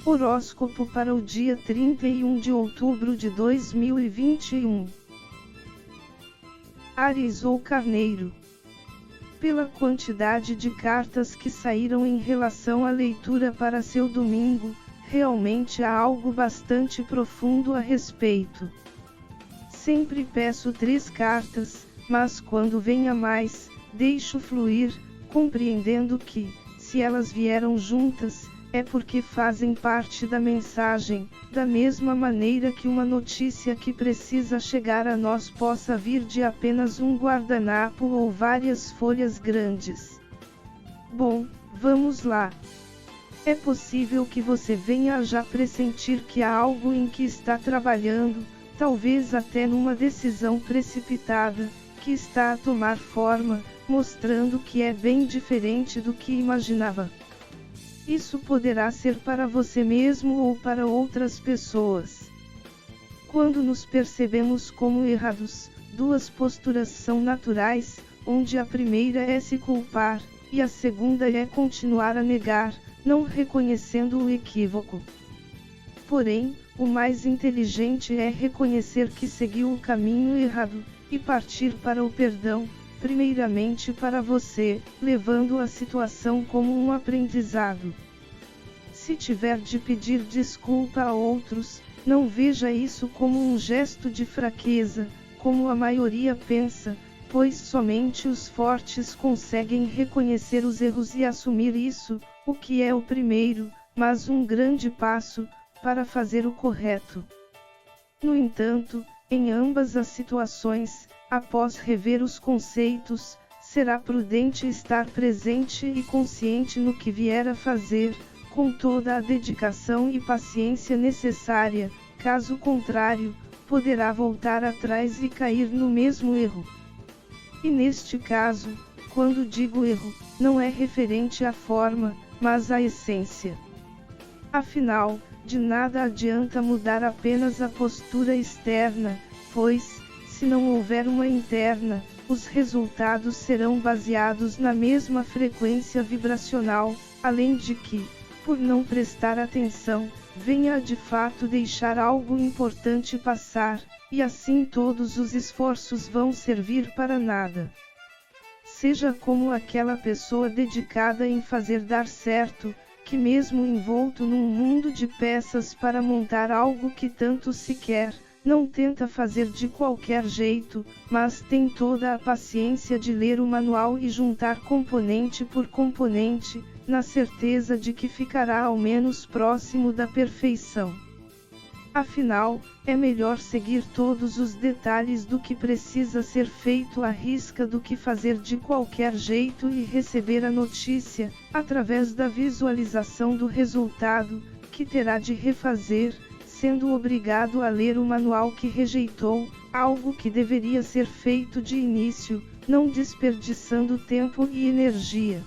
Horóscopo para o dia 31 de outubro de 2021. Áries ou Carneiro. Pela quantidade de cartas que saíram em relação à leitura para seu domingo, realmente há algo bastante profundo a respeito. Sempre peço 3 cartas, mas quando vem a mais, deixo fluir, compreendendo que, se elas vieram juntas, é porque fazem parte da mensagem, da mesma maneira que uma notícia que precisa chegar a nós possa vir de apenas um guardanapo ou várias folhas grandes. Bom, vamos lá. É possível que você venha a já pressentir que há algo em que está trabalhando, talvez até numa decisão precipitada, que está a tomar forma, mostrando que é bem diferente do que imaginava. Isso poderá ser para você mesmo ou para outras pessoas. Quando nos percebemos como errados, 2 posturas são naturais, onde a primeira é se culpar, e a segunda é continuar a negar, não reconhecendo o equívoco. Porém, o mais inteligente é reconhecer que seguiu o caminho errado, e partir para o perdão, primeiramente para você, levando a situação como um aprendizado. Se tiver de pedir desculpa a outros, não veja isso como um gesto de fraqueza, como a maioria pensa, pois somente os fortes conseguem reconhecer os erros e assumir isso, o que é o primeiro, mas um grande passo, para fazer o correto. No entanto, em ambas as situações, após rever os conceitos, será prudente estar presente e consciente no que vier a fazer, com toda a dedicação e paciência necessária, caso contrário, poderá voltar atrás e cair no mesmo erro. E neste caso, quando digo erro, não é referente à forma, mas à essência. Afinal, de nada adianta mudar apenas a postura externa, pois, se não houver uma interna, os resultados serão baseados na mesma frequência vibracional, além de que, por não prestar atenção, venha a de fato deixar algo importante passar, e assim todos os esforços vão servir para nada. Seja como aquela pessoa dedicada em fazer dar certo, que mesmo envolto num mundo de peças para montar algo que tanto se quer, não tenta fazer de qualquer jeito, mas tem toda a paciência de ler o manual e juntar componente por componente, na certeza de que ficará ao menos próximo da perfeição. Afinal, é melhor seguir todos os detalhes do que precisa ser feito à risca do que fazer de qualquer jeito e receber a notícia, através da visualização do resultado, que terá de refazer, sendo obrigado a ler o manual que rejeitou, algo que deveria ser feito de início, não desperdiçando tempo e energia.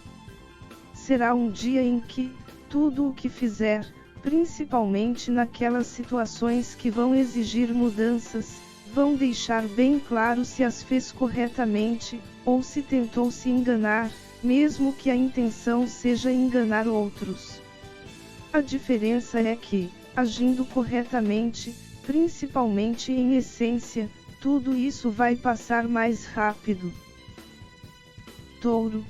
Será um dia em que, tudo o que fizer, principalmente naquelas situações que vão exigir mudanças, vão deixar bem claro se as fez corretamente, ou se tentou se enganar, mesmo que a intenção seja enganar outros. A diferença é que, agindo corretamente, principalmente em essência, tudo isso vai passar mais rápido. Touro.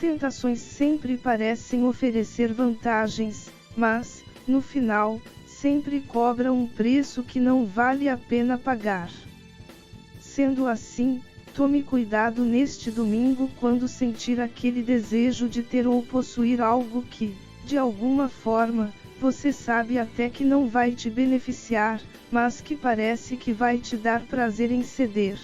Tentações sempre parecem oferecer vantagens, mas, no final, sempre cobram um preço que não vale a pena pagar. Sendo assim, tome cuidado neste domingo quando sentir aquele desejo de ter ou possuir algo que, de alguma forma, você sabe até que não vai te beneficiar, mas que parece que vai te dar prazer em ceder.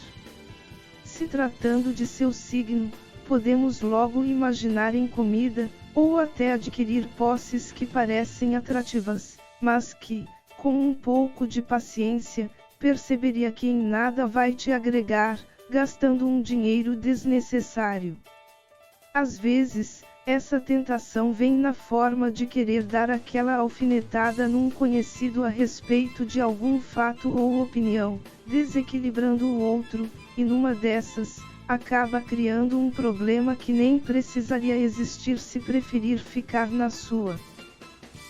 Se tratando de seu signo, podemos logo imaginar em comida, ou até adquirir posses que parecem atrativas, mas que, com um pouco de paciência, perceberia que em nada vai te agregar, gastando um dinheiro desnecessário. Às vezes, essa tentação vem na forma de querer dar aquela alfinetada num conhecido a respeito de algum fato ou opinião, desequilibrando o outro, e numa dessas, acaba criando um problema que nem precisaria existir se preferir ficar na sua.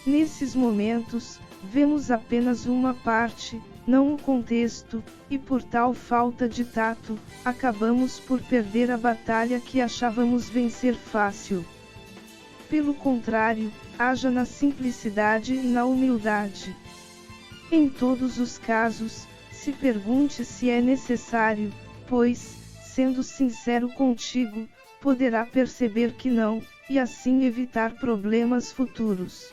Nesses momentos, vemos apenas uma parte, não o contexto, e por tal falta de tato, acabamos por perder a batalha que achávamos vencer fácil. Pelo contrário, haja na simplicidade e na humildade. Em todos os casos, se pergunte se é necessário, pois, sendo sincero contigo, poderá perceber que não, e assim evitar problemas futuros.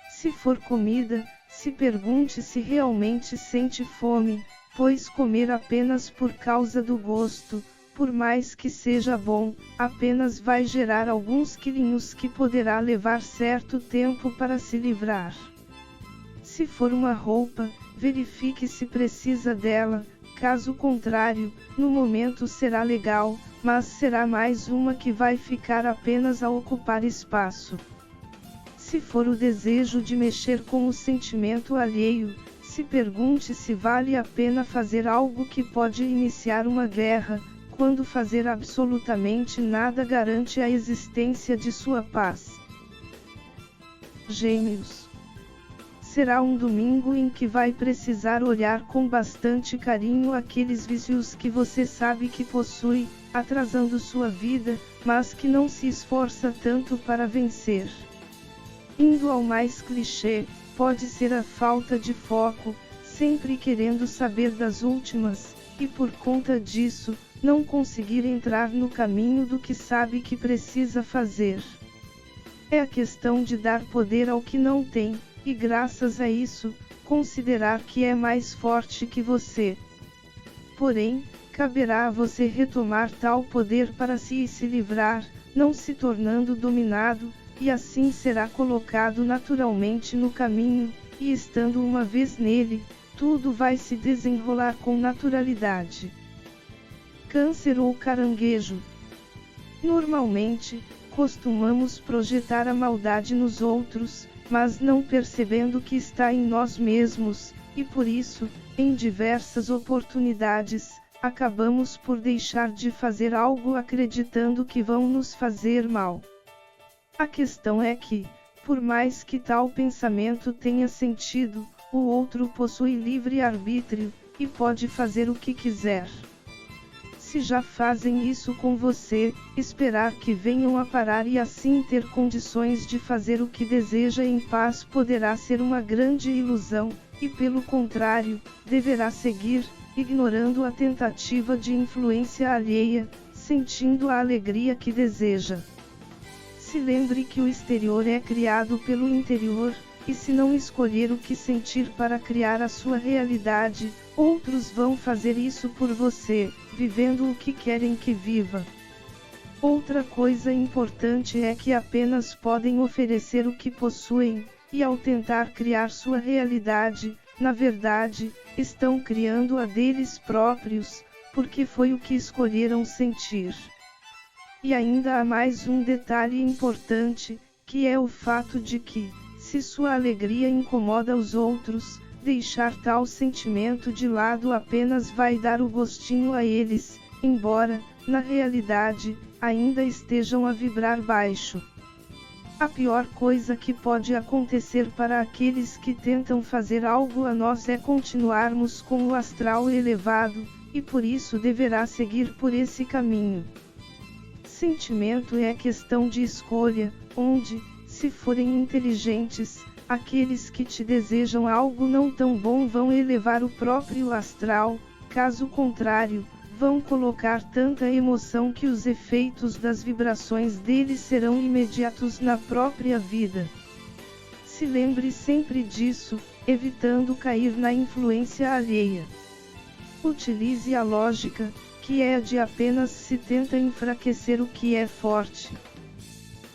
Se for comida, se pergunte se realmente sente fome, pois comer apenas por causa do gosto, por mais que seja bom, apenas vai gerar alguns quilinhos que poderá levar certo tempo para se livrar. Se for uma roupa, verifique se precisa dela, caso contrário, no momento será legal, mas será mais uma que vai ficar apenas a ocupar espaço. Se for o desejo de mexer com o sentimento alheio, se pergunte se vale a pena fazer algo que pode iniciar uma guerra, quando fazer absolutamente nada garante a existência de sua paz. Gêmeos. Será um domingo em que vai precisar olhar com bastante carinho aqueles vícios que você sabe que possui, atrasando sua vida, mas que não se esforça tanto para vencer. Indo ao mais clichê, pode ser a falta de foco, sempre querendo saber das últimas, e por conta disso, não conseguir entrar no caminho do que sabe que precisa fazer. É a questão de dar poder ao que não tem, e graças a isso, considerar que é mais forte que você. Porém, caberá a você retomar tal poder para se livrar, não se tornando dominado, e assim será colocado naturalmente no caminho, e estando uma vez nele, tudo vai se desenrolar com naturalidade. Câncer ou caranguejo. Normalmente, costumamos projetar a maldade nos outros, mas não percebendo que está em nós mesmos, e por isso, em diversas oportunidades, acabamos por deixar de fazer algo acreditando que vão nos fazer mal. A questão é que, por mais que tal pensamento tenha sentido, o outro possui livre arbítrio, e pode fazer o que quiser. Se já fazem isso com você, esperar que venham a parar e assim ter condições de fazer o que deseja em paz poderá ser uma grande ilusão, e pelo contrário, deverá seguir, ignorando a tentativa de influência alheia, sentindo a alegria que deseja. Se lembre que o exterior é criado pelo interior, e se não escolher o que sentir para criar a sua realidade, outros vão fazer isso por você, vivendo o que querem que viva. Outra coisa importante é que apenas podem oferecer o que possuem, e ao tentar criar sua realidade, na verdade, estão criando a deles próprios, porque foi o que escolheram sentir. E ainda há mais um detalhe importante, que é o fato de que, se sua alegria incomoda os outros, deixar tal sentimento de lado apenas vai dar o gostinho a eles, embora, na realidade, ainda estejam a vibrar baixo. A pior coisa que pode acontecer para aqueles que tentam fazer algo a nós é continuarmos com o astral elevado, e por isso deverá seguir por esse caminho. Sentimento é questão de escolha, onde, se forem inteligentes, aqueles que te desejam algo não tão bom vão elevar o próprio astral, caso contrário, vão colocar tanta emoção que os efeitos das vibrações deles serão imediatos na própria vida. Se lembre sempre disso, evitando cair na influência alheia. Utilize a lógica, que é a de apenas se tenta enfraquecer o que é forte.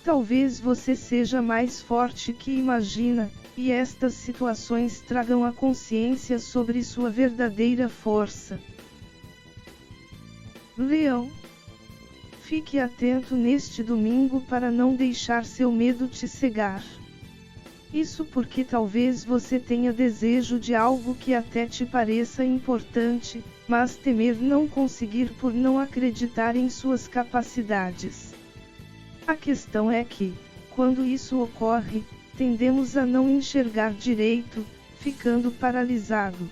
Talvez você seja mais forte que imagina, e estas situações tragam a consciência sobre sua verdadeira força. Leão. Fique atento neste domingo para não deixar seu medo te cegar. Isso porque talvez você tenha desejo de algo que até te pareça importante, mas temer não conseguir por não acreditar em suas capacidades. A questão é que, quando isso ocorre, tendemos a não enxergar direito, ficando paralisado.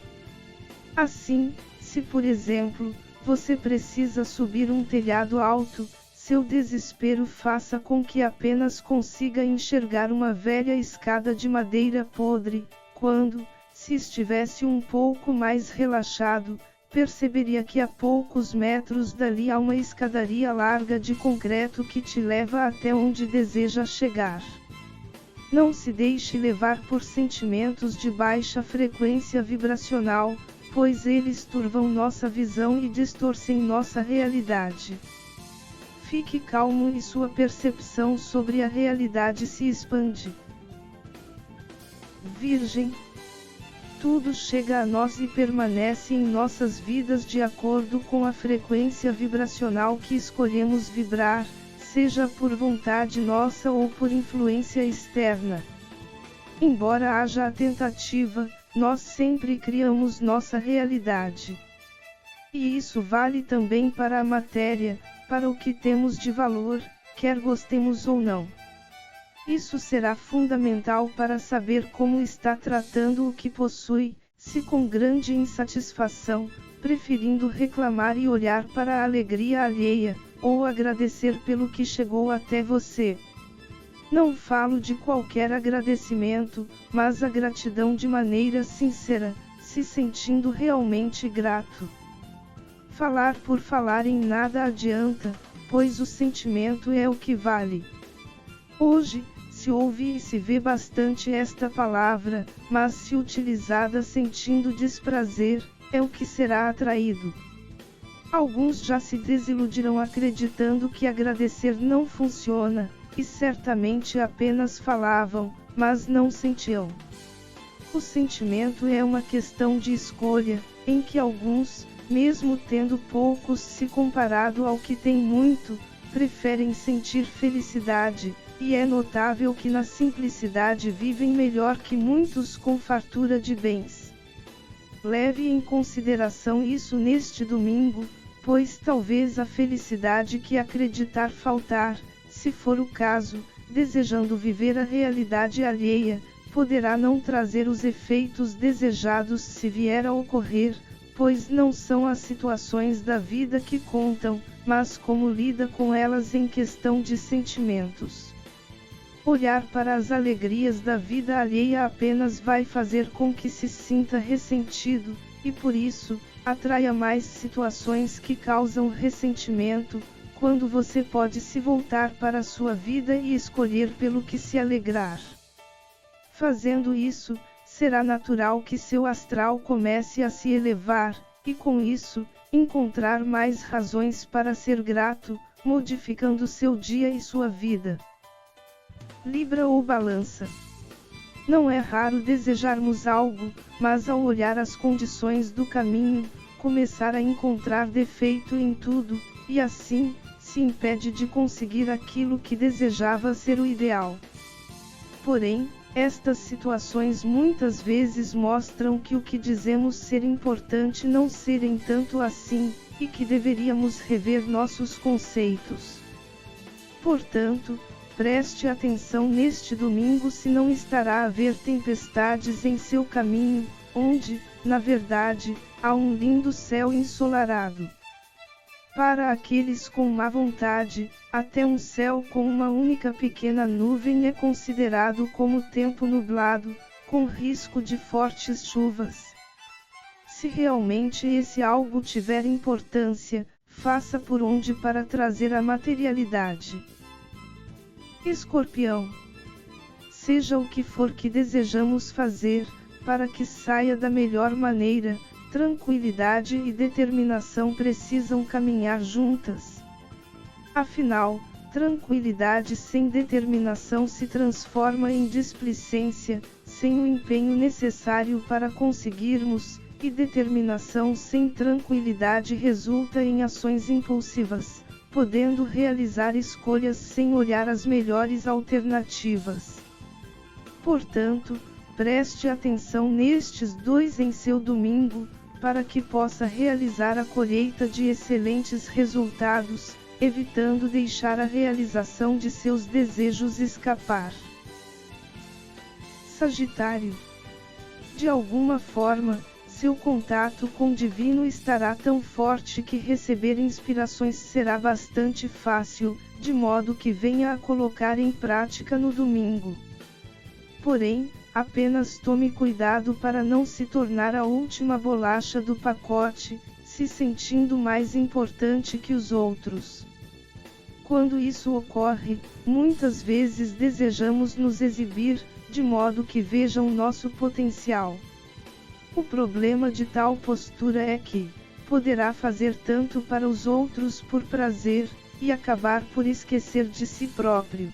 Assim, se por exemplo, você precisa subir um telhado alto, seu desespero faça com que apenas consiga enxergar uma velha escada de madeira podre, quando, se estivesse um pouco mais relaxado, perceberia que a poucos metros dali há uma escadaria larga de concreto que te leva até onde deseja chegar. Não se deixe levar por sentimentos de baixa frequência vibracional, pois eles turvam nossa visão e distorcem nossa realidade. Fique calmo e sua percepção sobre a realidade se expande. Virgem. Tudo chega a nós e permanece em nossas vidas de acordo com a frequência vibracional que escolhemos vibrar, seja por vontade nossa ou por influência externa. Embora haja a tentativa, nós sempre criamos nossa realidade. E isso vale também para a matéria, para o que temos de valor, quer gostemos ou não. Isso será fundamental para saber como está tratando o que possui, se com grande insatisfação, preferindo reclamar e olhar para a alegria alheia, ou agradecer pelo que chegou até você. Não falo de qualquer agradecimento, mas a gratidão de maneira sincera, se sentindo realmente grato. Falar por falar em nada adianta, pois o sentimento é o que vale. Hoje, se ouve e se vê bastante esta palavra, mas se utilizada sentindo desprazer, é o que será atraído. Alguns já se desiludirão acreditando que agradecer não funciona, e certamente apenas falavam, mas não sentiam. O sentimento é uma questão de escolha, em que alguns, mesmo tendo poucos se comparado ao que tem muito, preferem sentir felicidade, e é notável que na simplicidade vivem melhor que muitos com fartura de bens. Leve em consideração isso neste domingo, pois talvez a felicidade que acreditar faltar, se for o caso, desejando viver a realidade alheia, poderá não trazer os efeitos desejados se vier a ocorrer, pois não são as situações da vida que contam, mas como lida com elas em questão de sentimentos. Olhar para as alegrias da vida alheia apenas vai fazer com que se sinta ressentido, e por isso, atraia mais situações que causam ressentimento, quando você pode se voltar para a sua vida e escolher pelo que se alegrar. Fazendo isso, será natural que seu astral comece a se elevar, e com isso, encontrar mais razões para ser grato, modificando seu dia e sua vida. Libra ou Balança. Não é raro desejarmos algo, mas ao olhar as condições do caminho, começar a encontrar defeito em tudo, e assim, se impede de conseguir aquilo que desejava ser o ideal. Porém, estas situações muitas vezes mostram que o que dizemos ser importante não serem tanto assim, e que deveríamos rever nossos conceitos. Portanto, preste atenção neste domingo se não estará a haver tempestades em seu caminho, onde, na verdade, há um lindo céu ensolarado. Para aqueles com má vontade, até um céu com uma única pequena nuvem é considerado como tempo nublado, com risco de fortes chuvas. Se realmente esse algo tiver importância, faça por onde para trazer a materialidade. Escorpião. Seja o que for que desejamos fazer, para que saia da melhor maneira, tranquilidade e determinação precisam caminhar juntas. Afinal, tranquilidade sem determinação se transforma em displicência, sem o empenho necessário para conseguirmos, e determinação sem tranquilidade resulta em ações impulsivas, podendo realizar escolhas sem olhar as melhores alternativas. Portanto, preste atenção nestes dois em seu domingo, para que possa realizar a colheita de excelentes resultados, evitando deixar a realização de seus desejos escapar. Sagitário. De alguma forma, seu contato com o divino estará tão forte que receber inspirações será bastante fácil, de modo que venha a colocar em prática no domingo. Porém, apenas tome cuidado para não se tornar a última bolacha do pacote, se sentindo mais importante que os outros. Quando isso ocorre, muitas vezes desejamos nos exibir, de modo que vejam nosso potencial. O problema de tal postura é que poderá fazer tanto para os outros por prazer, e acabar por esquecer de si próprio.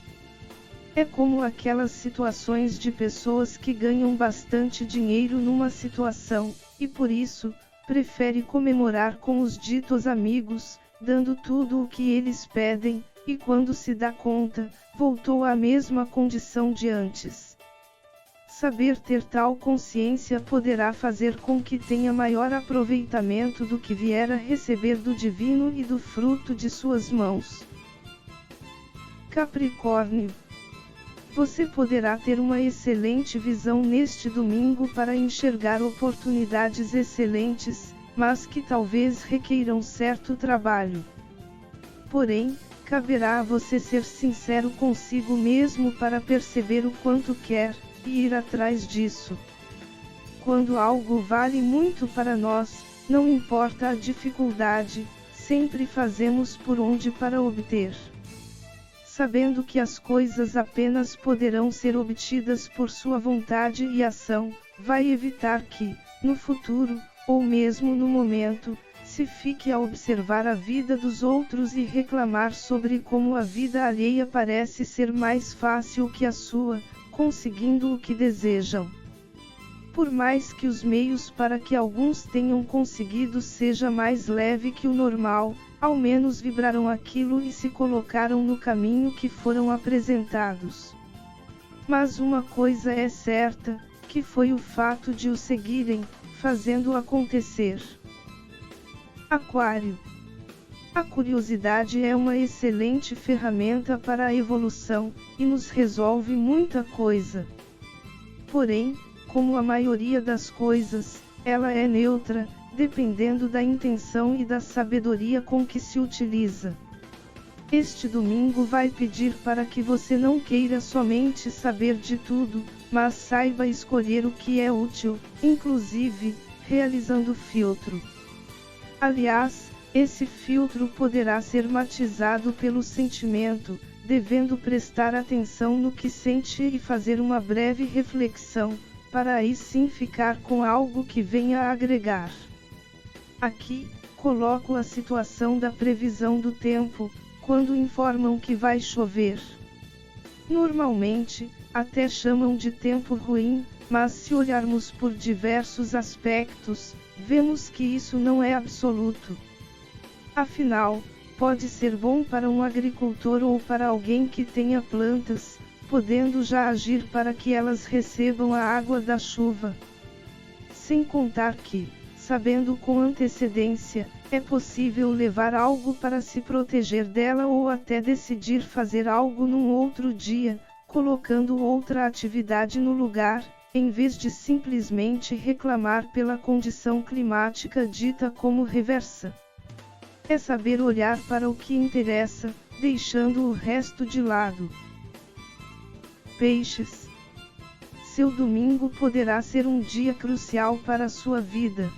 É como aquelas situações de pessoas que ganham bastante dinheiro numa situação, e por isso, prefere comemorar com os ditos amigos, dando tudo o que eles pedem, e quando se dá conta, voltou à mesma condição de antes. Saber ter tal consciência poderá fazer com que tenha maior aproveitamento do que vier a receber do divino e do fruto de suas mãos. Capricórnio. Você poderá ter uma excelente visão neste domingo para enxergar oportunidades excelentes, mas que talvez requeiram certo trabalho. Porém, caberá a você ser sincero consigo mesmo para perceber o quanto quer, e ir atrás disso. Quando algo vale muito para nós, não importa a dificuldade, sempre fazemos por onde para obter. Sabendo que as coisas apenas poderão ser obtidas por sua vontade e ação, vai evitar que, no futuro, ou mesmo no momento, se fique a observar a vida dos outros e reclamar sobre como a vida alheia parece ser mais fácil que a sua, conseguindo o que desejam. Por mais que os meios para que alguns tenham conseguido seja mais leve que o normal, ao menos vibraram aquilo e se colocaram no caminho que foram apresentados. Mas uma coisa é certa, que foi o fato de o seguirem, fazendo acontecer. Aquário. A curiosidade é uma excelente ferramenta para a evolução, e nos resolve muita coisa. Porém, como a maioria das coisas, ela é neutra, dependendo da intenção e da sabedoria com que se utiliza. Este domingo vai pedir para que você não queira somente saber de tudo, mas saiba escolher o que é útil, inclusive, realizando filtro. Aliás, esse filtro poderá ser matizado pelo sentimento, devendo prestar atenção no que sente e fazer uma breve reflexão, para aí sim ficar com algo que venha a agregar. Aqui, coloco a situação da previsão do tempo, quando informam que vai chover. Normalmente, até chamam de tempo ruim, mas se olharmos por diversos aspectos, vemos que isso não é absoluto. Afinal, pode ser bom para um agricultor ou para alguém que tenha plantas, podendo já agir para que elas recebam a água da chuva. Sem contar que, sabendo com antecedência, é possível levar algo para se proteger dela ou até decidir fazer algo num outro dia, colocando outra atividade no lugar, em vez de simplesmente reclamar pela condição climática dita como reversa. É saber olhar para o que interessa, deixando o resto de lado. Peixes. Seu domingo poderá ser um dia crucial para a sua vida.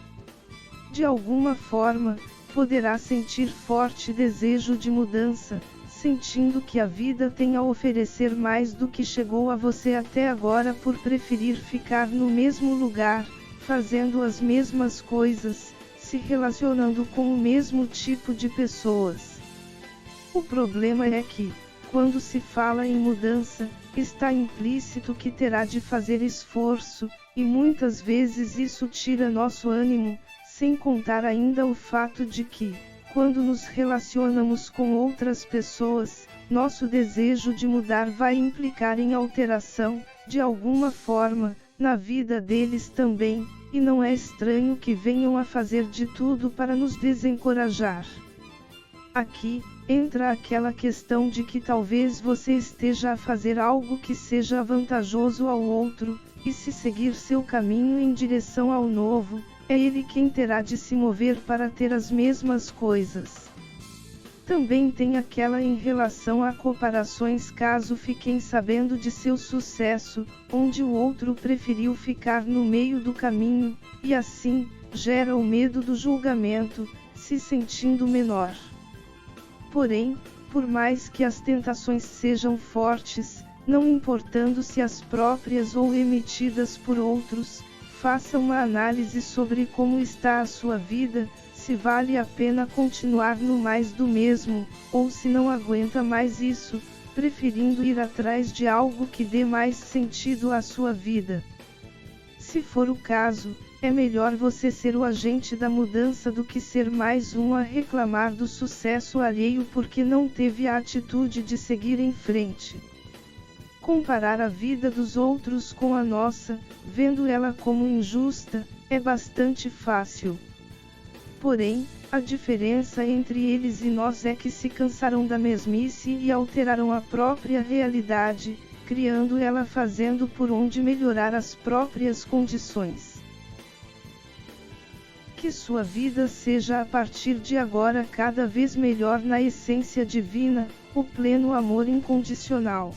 De alguma forma, poderá sentir forte desejo de mudança, sentindo que a vida tem a oferecer mais do que chegou a você até agora por preferir ficar no mesmo lugar, fazendo as mesmas coisas, se relacionando com o mesmo tipo de pessoas. O problema é que, quando se fala em mudança, está implícito que terá de fazer esforço, e muitas vezes isso tira nosso ânimo, sem contar ainda o fato de que, quando nos relacionamos com outras pessoas, nosso desejo de mudar vai implicar em alteração, de alguma forma, na vida deles também, e não é estranho que venham a fazer de tudo para nos desencorajar. Aqui, entra aquela questão de que talvez você esteja a fazer algo que seja vantajoso ao outro, e se seguir seu caminho em direção ao novo, é ele quem terá de se mover para ter as mesmas coisas. Também tem aquela em relação a comparações caso fiquem sabendo de seu sucesso, onde o outro preferiu ficar no meio do caminho, e assim, gera o medo do julgamento, se sentindo menor. Porém, por mais que as tentações sejam fortes, não importando se as próprias ou emitidas por outros, faça uma análise sobre como está a sua vida, se vale a pena continuar no mais do mesmo, ou se não aguenta mais isso, preferindo ir atrás de algo que dê mais sentido à sua vida. Se for o caso, é melhor você ser o agente da mudança do que ser mais um a reclamar do sucesso alheio porque não teve a atitude de seguir em frente. Comparar a vida dos outros com a nossa, vendo ela como injusta, é bastante fácil. Porém, a diferença entre eles e nós é que se cansaram da mesmice e alteraram a própria realidade, criando ela fazendo por onde melhorar as próprias condições. Que sua vida seja a partir de agora cada vez melhor na essência divina, o pleno amor incondicional.